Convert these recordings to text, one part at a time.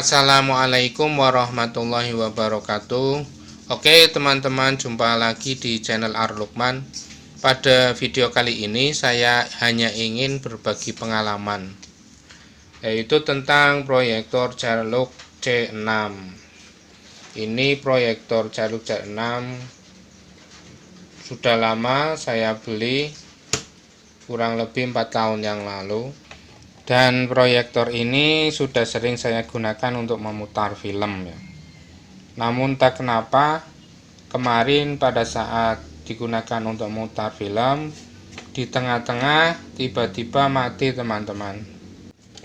Assalamualaikum warahmatullahi wabarakatuh. Oke teman-teman, jumpa lagi di channel Arlukman. Pada video kali ini saya hanya ingin berbagi pengalaman, yaitu tentang proyektor Charlock C6. Ini proyektor Charlock C6 sudah lama saya beli, kurang lebih 4 tahun yang lalu. Dan proyektor ini sudah sering saya gunakan untuk memutar film ya. Namun tak kenapa kemarin pada saat digunakan untuk memutar film, di tengah-tengah tiba-tiba mati teman-teman.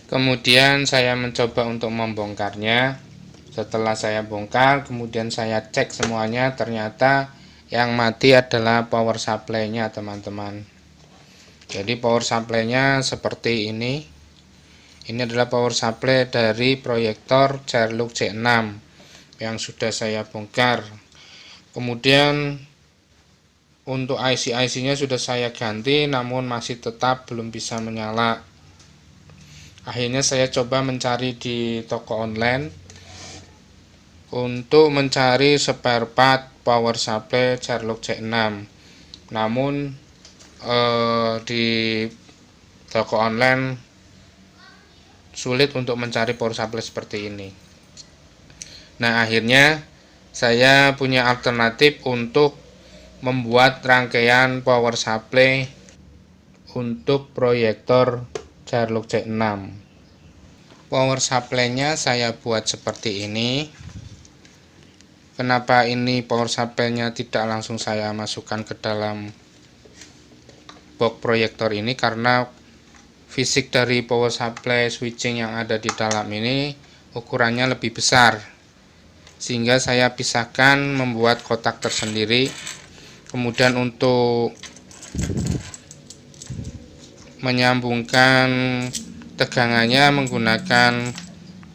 Kemudian saya mencoba untuk membongkarnya. Setelah saya bongkar, kemudian saya cek semuanya, ternyata yang mati adalah power supply-nya teman-teman. Jadi power supply-nya seperti ini. Ini adalah power supply dari proyektor Charlock C6 yang sudah saya bongkar. Kemudian untuk IC-nya sudah saya ganti, namun masih tetap belum bisa menyala. Akhirnya saya coba mencari di toko online untuk mencari spare part power supply Charlock C6. Namun di toko online sulit untuk mencari power supply seperti ini. Nah, akhirnya saya punya alternatif untuk membuat rangkaian power supply untuk proyektor Charlock C6. Power supply-nya saya buat seperti ini. Kenapa ini power supply-nya tidak langsung saya masukkan ke dalam box proyektor ini? Karena fisik dari power supply switching yang ada di dalam ini ukurannya lebih besar, sehingga saya pisahkan membuat kotak tersendiri. Kemudian untuk menyambungkan tegangannya menggunakan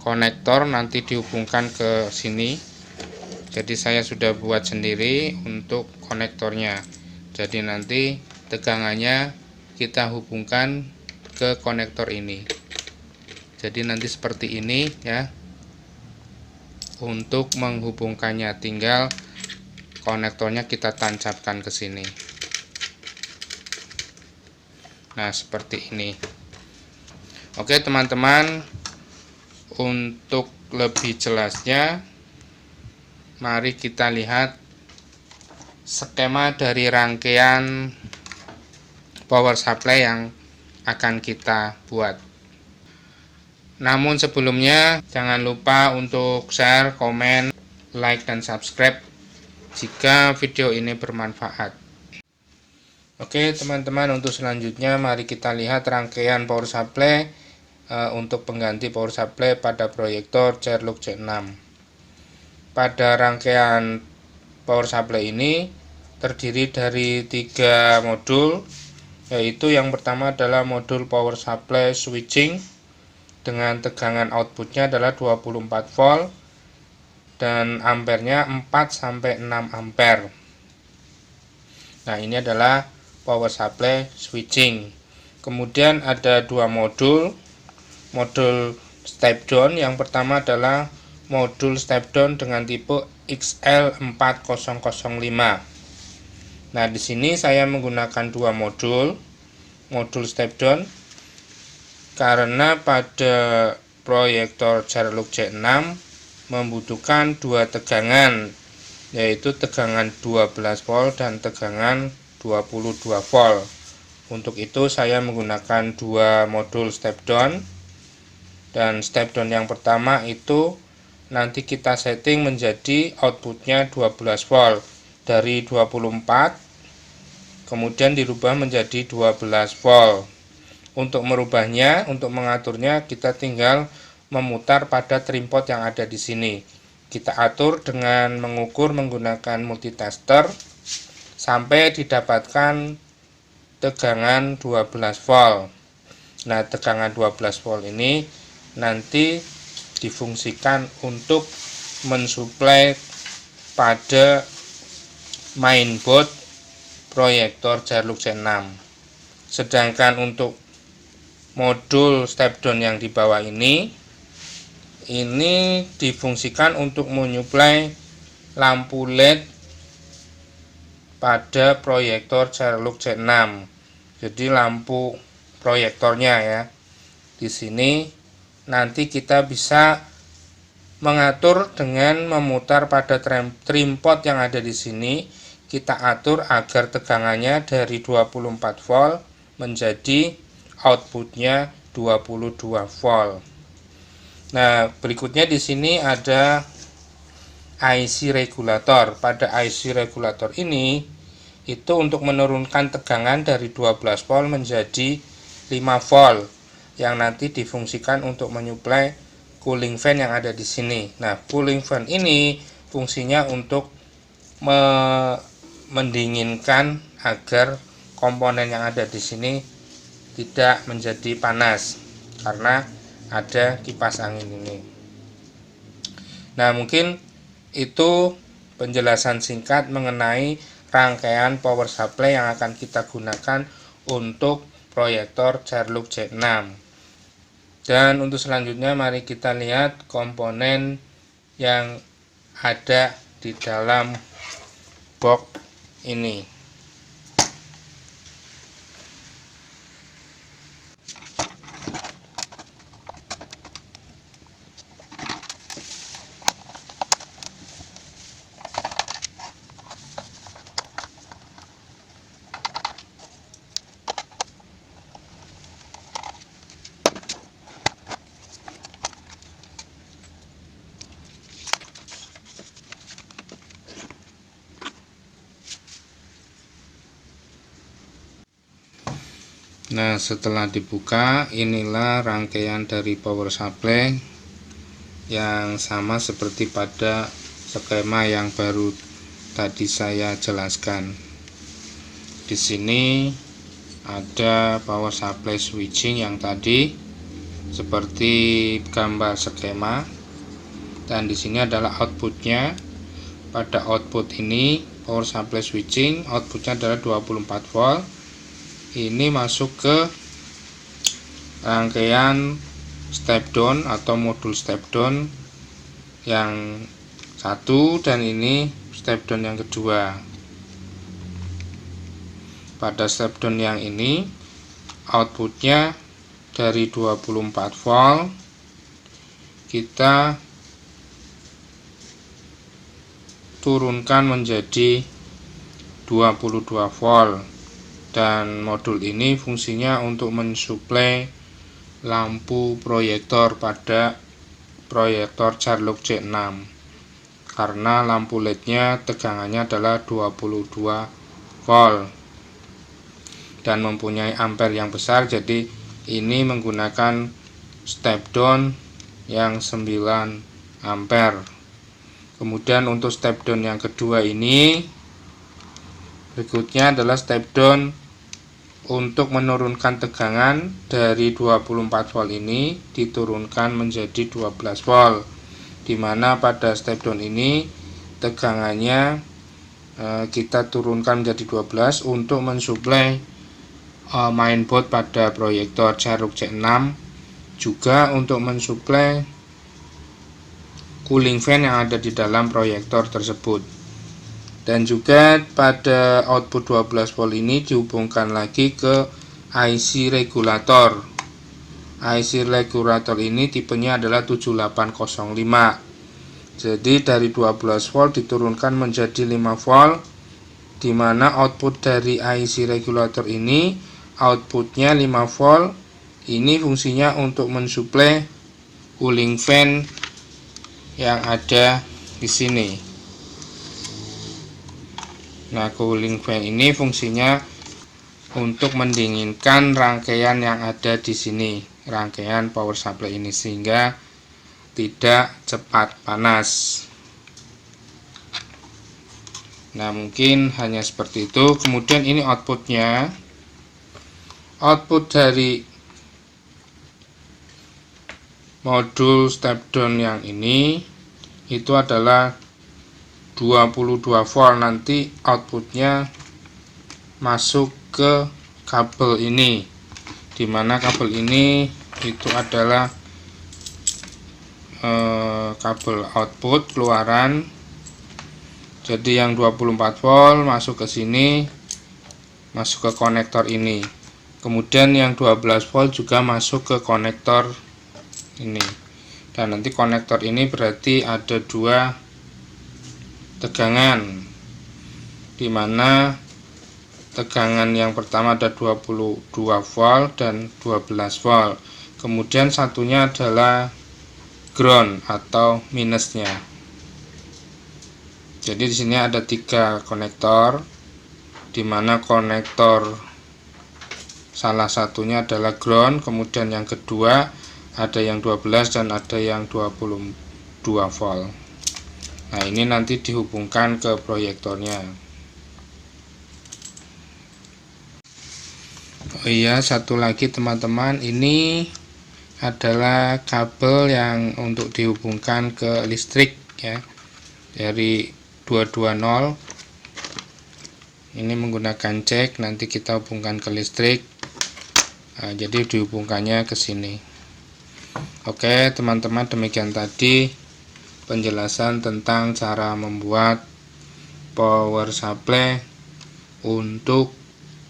konektor, nanti dihubungkan ke sini. Jadi saya sudah buat sendiri untuk konektornya. Jadi nanti tegangannya kita hubungkan ke konektor ini. Jadi nanti seperti ini ya. Untuk menghubungkannya tinggal konektornya kita tancapkan ke sini. Nah, seperti ini. Oke, teman-teman, untuk lebih jelasnya mari kita lihat skema dari rangkaian power supply yang akan kita buat. Namun sebelumnya jangan lupa untuk share, komen, like, dan subscribe jika video ini bermanfaat. Oke teman-teman, untuk selanjutnya mari kita lihat rangkaian power supply untuk pengganti power supply pada proyektor Charlock C6. Pada rangkaian power supply ini terdiri dari 3 modul, yaitu yang pertama adalah modul power supply switching dengan tegangan outputnya adalah 24 volt dan ampernya 4-6 ampere. Nah, ini adalah power supply switching. Kemudian ada 2 modul step down. Yang pertama adalah modul step down dengan tipe XL4005. Nah, di sini saya menggunakan 2 modul step down karena pada proyektor Charlock C6 membutuhkan 2 tegangan, yaitu tegangan 12 volt dan tegangan 22 volt. Untuk itu saya menggunakan 2 modul step down. Dan step down yang pertama itu nanti kita setting menjadi outputnya 12 volt dari 24, kemudian dirubah menjadi 12 volt. Untuk merubahnya, untuk mengaturnya, kita tinggal memutar pada trimpot yang ada di sini. Kita atur dengan mengukur menggunakan multitester sampai didapatkan tegangan 12 volt. Nah, tegangan 12 volt ini nanti difungsikan untuk mensuplai pada mainboard proyektor Charlock C6. Sedangkan untuk modul step down yang di bawah ini ini difungsikan untuk menyuplai lampu LED pada proyektor Sherlock C6. Jadi lampu proyektornya ya. Di sini nanti kita bisa mengatur dengan memutar pada trimpot yang ada di sini. Kita atur agar tegangannya dari 24 volt menjadi outputnya 22 volt. Nah, berikutnya di sini ada IC regulator. Pada IC regulator ini itu untuk menurunkan tegangan dari 12 volt menjadi 5 volt yang nanti difungsikan untuk menyuplai cooling fan yang ada di sini. Nah, cooling fan ini fungsinya untuk mendinginkan agar komponen yang ada di sini tidak menjadi panas karena ada kipas angin ini. Nah, mungkin itu penjelasan singkat mengenai rangkaian power supply yang akan kita gunakan untuk proyektor Sherlock C6. Dan untuk selanjutnya mari kita lihat komponen yang ada di dalam box ini. Nah, setelah dibuka, inilah rangkaian dari power supply yang sama seperti pada skema yang baru tadi saya jelaskan. Di sini ada power supply switching yang tadi seperti gambar skema, dan di sini adalah outputnya. Pada output ini power supply switching outputnya adalah 24 volt. Ini masuk ke rangkaian step down atau modul step down yang satu, dan ini step down yang kedua. Pada step down yang ini outputnya dari 24 volt kita turunkan menjadi 22 volt. Dan modul ini fungsinya untuk mensuplai lampu proyektor pada proyektor Sherlock C6 karena lampu LED-nya tegangannya adalah 22 volt dan mempunyai ampere yang besar. Jadi ini menggunakan step down yang 9 ampere. Kemudian untuk step down yang kedua ini berikutnya adalah step down untuk menurunkan tegangan dari 24 volt ini diturunkan menjadi 12 volt, dimana pada step down ini tegangannya kita turunkan menjadi 12 untuk mensuplai mainboard pada proyektor Sherlock C6, juga untuk mensuplai cooling fan yang ada di dalam proyektor tersebut. Dan juga pada output 12 volt ini dihubungkan lagi ke IC regulator. IC regulator ini tipenya adalah 7805. Jadi dari 12 volt diturunkan menjadi 5 volt, di mana output dari IC regulator ini outputnya 5 volt. Ini fungsinya untuk mensuplai cooling fan yang ada di sini. Nah, cooling fan ini fungsinya untuk mendinginkan rangkaian yang ada di sini, rangkaian power supply ini, sehingga tidak cepat panas. Nah, mungkin hanya seperti itu. Kemudian ini outputnya. Output dari modul step down yang ini itu adalah 22 volt. Nanti outputnya masuk ke kabel ini, dimana kabel ini itu adalah kabel output keluaran. Jadi yang 24 volt masuk ke sini, masuk ke konektor ini. Kemudian yang 12 volt juga masuk ke konektor ini. Dan nanti konektor ini berarti ada dua tegangan, dimana tegangan yang pertama ada 22 volt dan 12 volt. Kemudian satunya adalah ground atau minusnya. Jadi di sini ada 3 konektor, di mana konektor salah satunya adalah ground, kemudian yang kedua ada yang 12 dan ada yang 22 volt. Nah, ini nanti dihubungkan ke proyektornya. Oh iya, satu lagi teman-teman, ini adalah kabel yang untuk dihubungkan ke listrik ya, dari 220. Ini menggunakan jack, nanti kita hubungkan ke listrik. Nah, jadi dihubungkannya ke sini. Oke teman-teman, demikian tadi penjelasan tentang cara membuat power supply untuk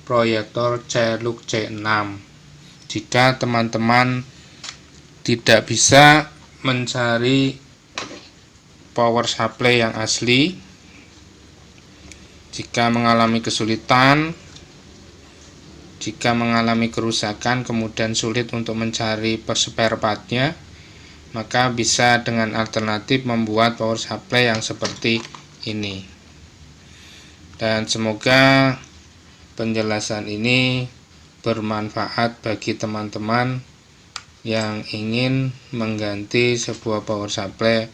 proyektor Celuc C6. Jika teman-teman tidak bisa mencari power supply yang asli, jika mengalami kesulitan, jika mengalami kerusakan kemudian sulit untuk mencari spare partnya, maka bisa dengan alternatif membuat power supply yang seperti ini. Dan semoga penjelasan ini bermanfaat bagi teman-teman yang ingin mengganti sebuah power supply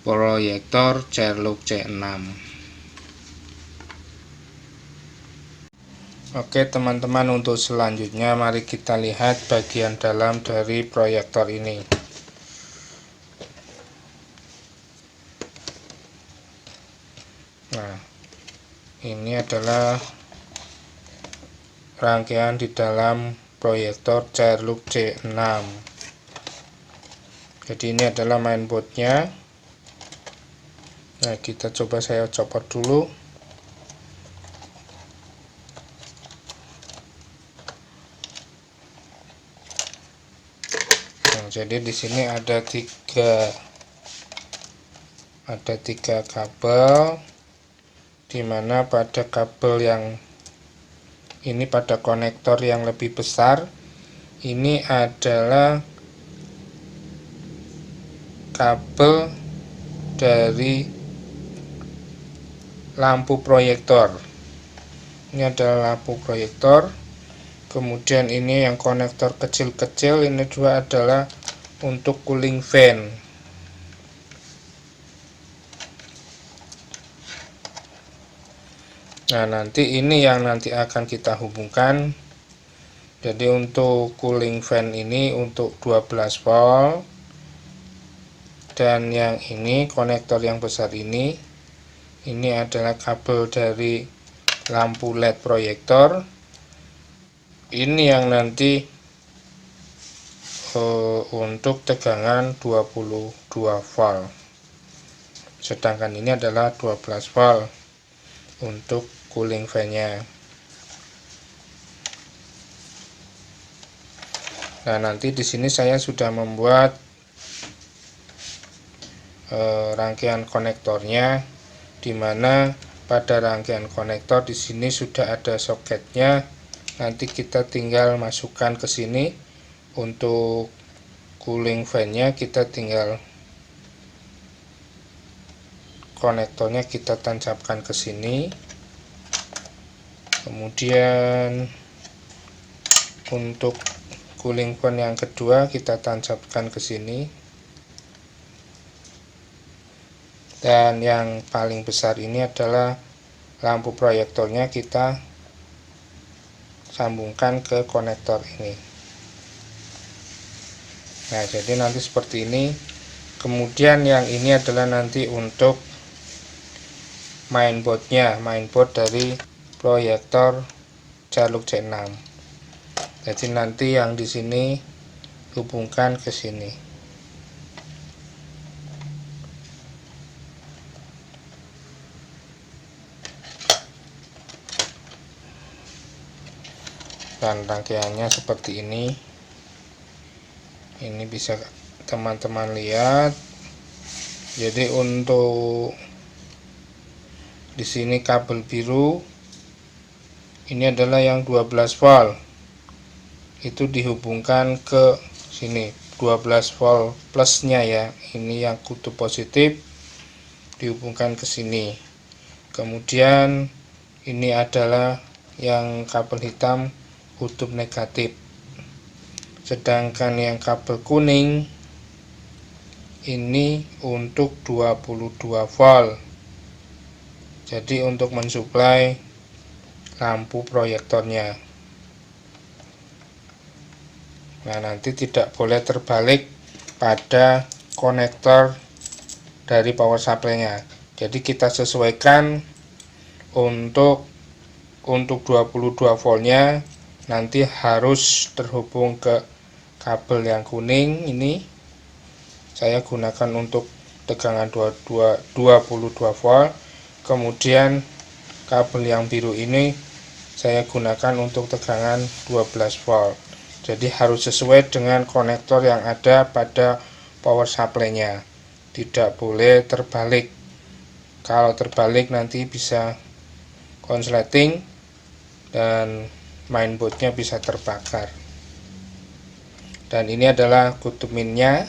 proyektor Celuc C6. Oke teman-teman, untuk selanjutnya mari kita lihat bagian dalam dari proyektor ini. Nah, ini adalah rangkaian di dalam proyektor Celuc C6. Jadi ini adalah mainboardnya. Nah, kita coba saya copot dulu. Nah, jadi di sini ada tiga kabel, dimana pada kabel yang ini, pada konektor yang lebih besar, ini adalah kabel dari lampu proyektor. Ini adalah lampu proyektor. Kemudian ini yang konektor kecil-kecil, ini juga adalah untuk cooling fan. Nah, nanti ini yang nanti akan kita hubungkan. Jadi untuk cooling fan ini untuk 12 volt, dan yang ini konektor yang besar ini adalah kabel dari lampu LED proyektor. Ini yang nanti untuk tegangan 22 volt, sedangkan ini adalah 12 volt untuk cooling fan-nya. Nah, nanti di sini saya sudah membuat rangkaian konektornya, dimana pada rangkaian konektor di sini sudah ada soketnya. Nanti kita tinggal masukkan ke sini. Untuk cooling fan-nya kita tinggal konektornya kita tancapkan ke sini. Kemudian untuk cooling fan yang kedua kita tancapkan ke sini. Dan yang paling besar ini adalah lampu proyektornya, kita sambungkan ke konektor ini. Nah, jadi nanti seperti ini. Kemudian yang ini adalah nanti untuk mainboardnya, mainboard dari proyektor Celuc C6. Jadi nanti yang di sini hubungkan ke sini. dan rangkaiannya seperti ini. Ini bisa teman-teman lihat. Jadi untuk di sini kabel biru ini adalah yang 12 volt, itu dihubungkan ke sini 12 volt plusnya ya, ini yang kutub positif dihubungkan ke sini. Kemudian ini adalah yang kabel hitam kutub negatif, sedangkan yang kabel kuning ini untuk 22 volt. Jadi untuk mensuplai lampu proyektornya. Nah, nanti tidak boleh terbalik pada konektor dari power supply-nya. Jadi kita sesuaikan untuk 22 voltnya nanti harus terhubung ke kabel yang kuning. Ini saya gunakan untuk tegangan 22 volt. Kemudian kabel yang biru ini saya gunakan untuk tegangan 12 volt. Jadi harus sesuai dengan konektor yang ada pada power supply-nya. Tidak boleh terbalik. Kalau terbalik nanti bisa konsleting dan mainboardnya bisa terbakar. Dan ini adalah kutub minnya.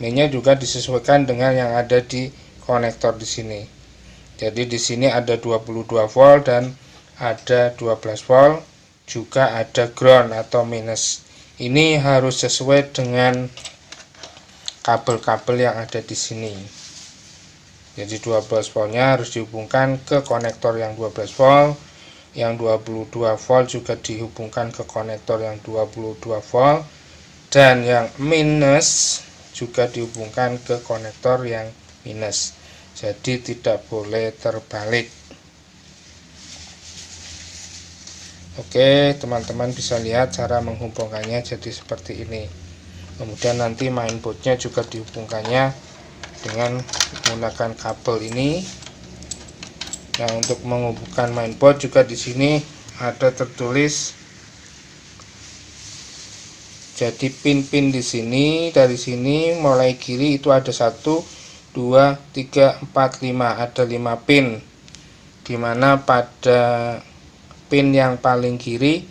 Minnya juga disesuaikan dengan yang ada di konektor di sini. Jadi di sini ada 22 volt dan ada 12 volt, juga ada ground atau minus. Ini harus sesuai dengan kabel-kabel yang ada di sini. Jadi 12 voltnya harus dihubungkan ke konektor yang 12 volt, yang 22 volt juga dihubungkan ke konektor yang 22 volt, dan yang minus juga dihubungkan ke konektor yang minus. Jadi tidak boleh terbalik. Oke, teman-teman bisa lihat cara menghubungkannya jadi seperti ini. Kemudian nanti mainboardnya juga dihubungkannya dengan menggunakan kabel ini. Nah, untuk menghubungkan mainboard juga di sini ada tertulis. Jadi pin-pin di sini, dari sini mulai kiri itu ada 1 2 3 4 5, ada 5 pin, dimana pada pin yang paling kiri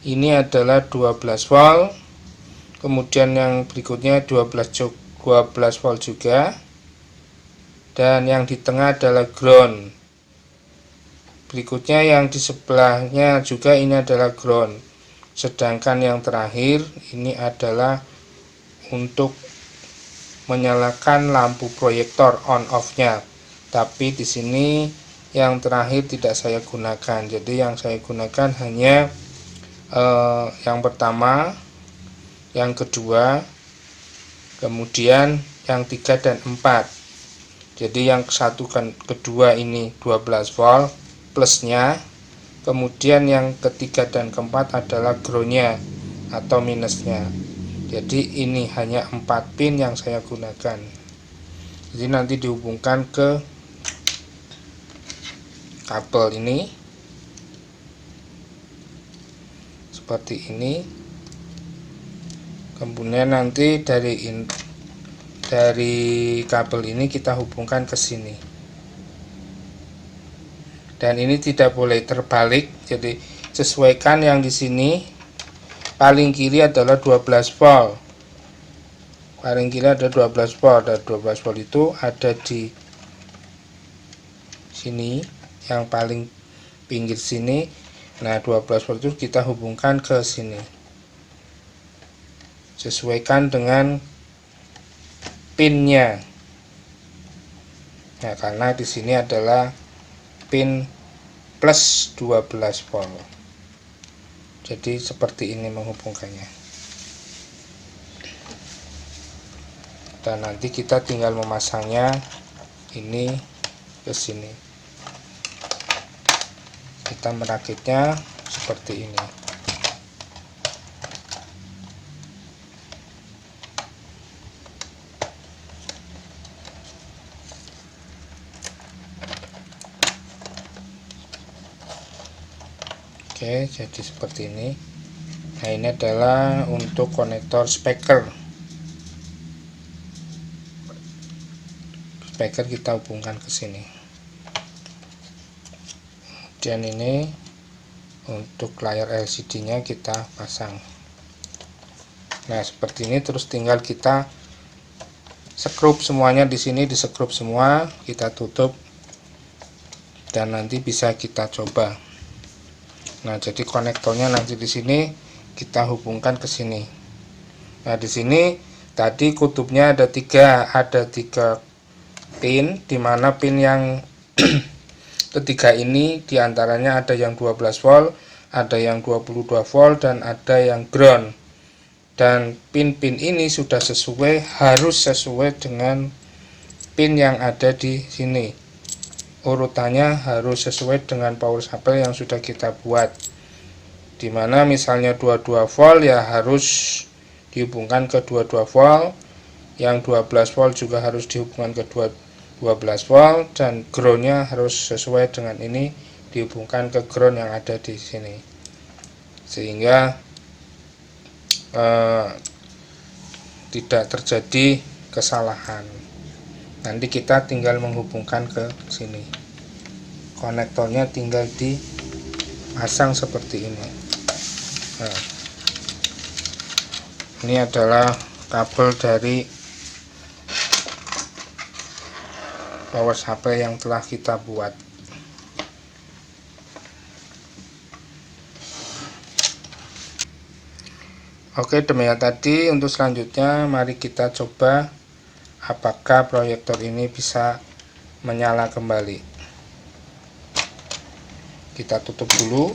ini adalah 12 volt, kemudian yang berikutnya 12 volt juga, dan yang di tengah adalah ground. Berikutnya yang di sebelahnya juga ini adalah ground, sedangkan yang terakhir ini adalah untuk menyalakan lampu proyektor on off-nya. Tapi di sini yang terakhir tidak saya gunakan. Jadi yang saya gunakan hanya yang pertama, yang kedua, kemudian yang 3 dan 4. Jadi yang satu kan kedua ini 12 volt plusnya, kemudian yang ketiga dan keempat adalah groundnya atau minusnya. Jadi ini hanya 4 pin yang saya gunakan. Jadi nanti dihubungkan ke kabel ini seperti ini. Kemudian nanti dari kabel ini kita hubungkan ke sini. Dan ini tidak boleh terbalik. Jadi sesuaikan yang di sini. Paling kiri adalah 12 volt. Paling kiri ada 12 volt. Dan 12 volt itu ada di sini, yang paling pinggir sini. Nah, 12 volt itu kita hubungkan ke sini. Sesuaikan dengan pinnya. Nah, karena di sini adalah pin plus 12 volt. Jadi seperti ini menghubungkannya. Dan nanti kita tinggal memasangnya ini ke sini. Kita merakitnya seperti ini. Oke, jadi seperti ini. Nah, ini adalah untuk konektor speaker. Speaker kita hubungkan ke sini. Kemudian ini untuk layar LCD-nya kita pasang. Nah, seperti ini, terus tinggal kita skrup semuanya di sini, diskrup semua, kita tutup dan nanti bisa kita coba. Nah, jadi konektornya nanti di sini kita hubungkan ke sini. Nah, di sini tadi kutubnya ada tiga pin, dimana pin yang ketiga ini diantaranya ada yang 12 volt, ada yang 22 volt, dan ada yang ground. Dan pin-pin ini sudah harus sesuai dengan pin yang ada di sini. Urutannya harus sesuai dengan power supply yang sudah kita buat. Dimana misalnya 22 volt ya harus dihubungkan ke 22 volt, yang 12 volt juga harus dihubungkan ke 12 volt, dan groundnya harus sesuai dengan ini, dihubungkan ke ground yang ada di sini, sehingga tidak terjadi kesalahan. Nanti kita tinggal menghubungkan ke sini, konektornya tinggal dipasang seperti ini. Nah, ini adalah kabel dari power supply yang telah kita buat. Oke, demikian tadi. Untuk selanjutnya mari kita coba apakah proyektor ini bisa menyala kembali. Kita tutup dulu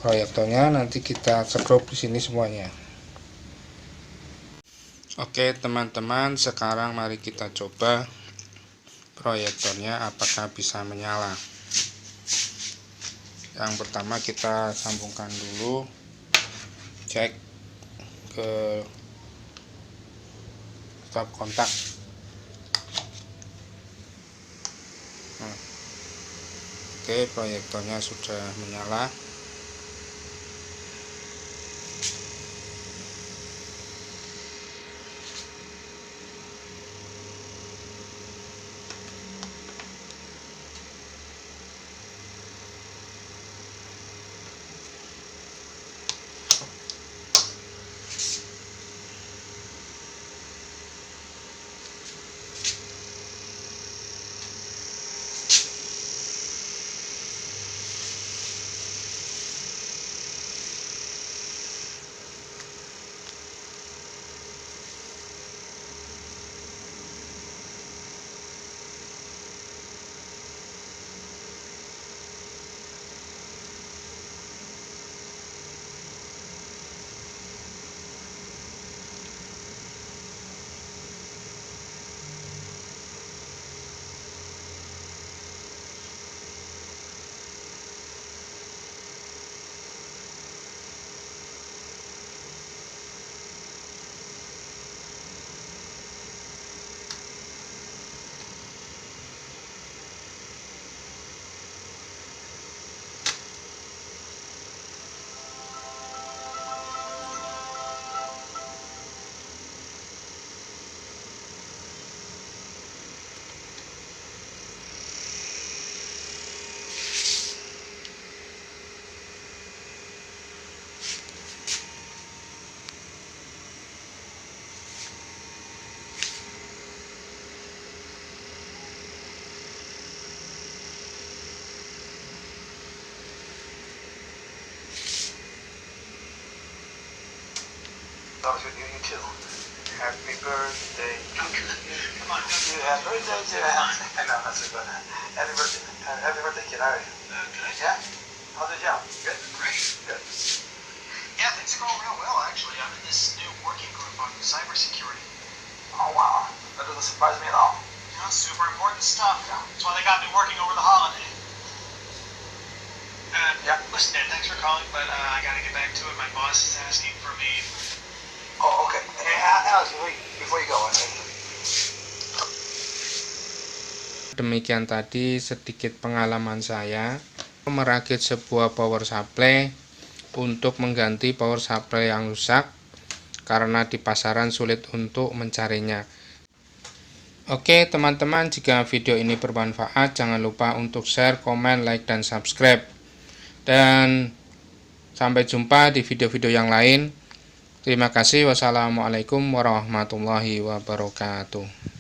proyektornya, nanti kita skrup di sini semuanya. Oke teman-teman, sekarang mari kita coba proyektornya apakah bisa menyala. Yang pertama kita sambungkan dulu, cek ke stop kontak. Oke, proyektornya sudah menyala. With you too. Happy birthday. Come on, happy birthday to I know, that's a good. Happy birthday, kid. How are you? Good. Yeah? How's the job? Good? Great. Good. Yeah, things are going real well, actually. I'm in this new working group on cybersecurity. Oh, wow. That doesn't surprise me at all. You know, super important stuff. Yeah. That's why they got me working over the holiday. Yeah. Listen, Dan, thanks for calling, but I gotta get back to it. My boss is asking for me. Oh, okay. Hey, Alex, before you go, Demikian tadi sedikit pengalaman saya merakit sebuah power supply untuk mengganti power supply yang rusak karena di pasaran sulit untuk mencarinya. Oke teman-teman, jika video ini bermanfaat jangan lupa untuk share, komen, like, dan subscribe. Dan sampai jumpa di video-video yang lain. Terima kasih. Wassalamualaikum warahmatullahi wabarakatuh.